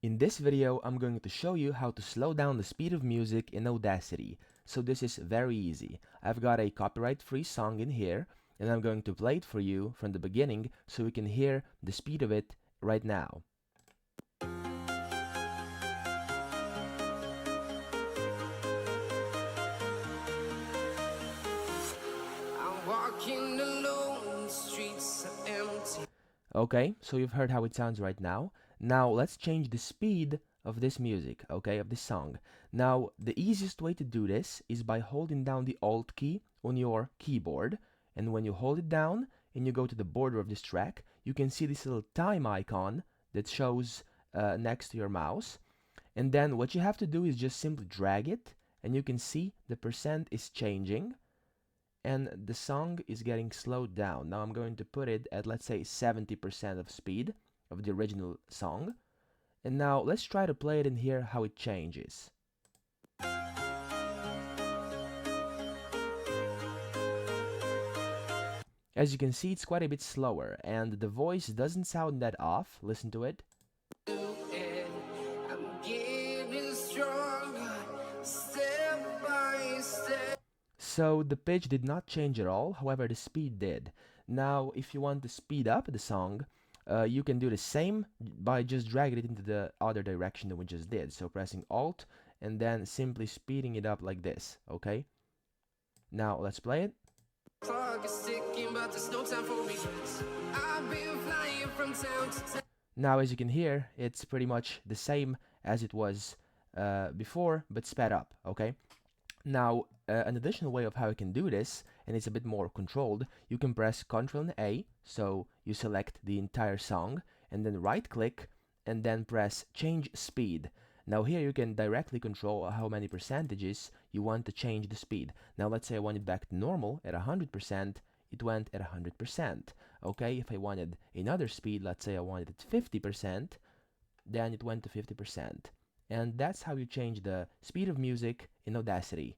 In this video, I'm going to show you how to slow down the speed of music in Audacity. So this is very easy. I've got a copyright-free song in here, and I'm going to play it for you from the beginning so we can hear the speed of it right now. I'm walking alone, the streets are empty. Okay, so you've heard how it sounds right now. Now let's change the speed of this music, okay, of this song. Now, the easiest way to do this is by holding down the Alt key on your keyboard, and when you hold it down and you go to the border of this track, you can see this little time icon that shows next to your mouse. And then what you have to do is just simply drag it, and you can see the percent is changing and the song is getting slowed down. Now I'm going to put it at, let's say, 70% of speed of the original song. And now let's try to play it and hear how it changes. As you can see, it's quite a bit slower, and the voice doesn't sound that off. Listen to it. I'm getting stronger, step by step. So the pitch did not change at all, however the speed did. Now if you want to speed up the song, you can do the same by just dragging it into the other direction that we just did. So pressing Alt and then simply speeding it up like this, okay? Now let's play it. Clock is ticking, but there's no time for regrets. I've been flying from town to town. Now as you can hear, it's pretty much the same as it was before, but sped up, okay? Now, an additional way of how you can do this, and it's a bit more controlled, you can press Ctrl and A, so you select the entire song, and then right click, and then press Change Speed. Now here you can directly control how many percentages you want to change the speed. Now let's say I want it back to normal at 100%, it went at 100%. Okay, if I wanted another speed, let's say I wanted it 50%, then it went to 50%. And that's how you change the speed of music in Audacity.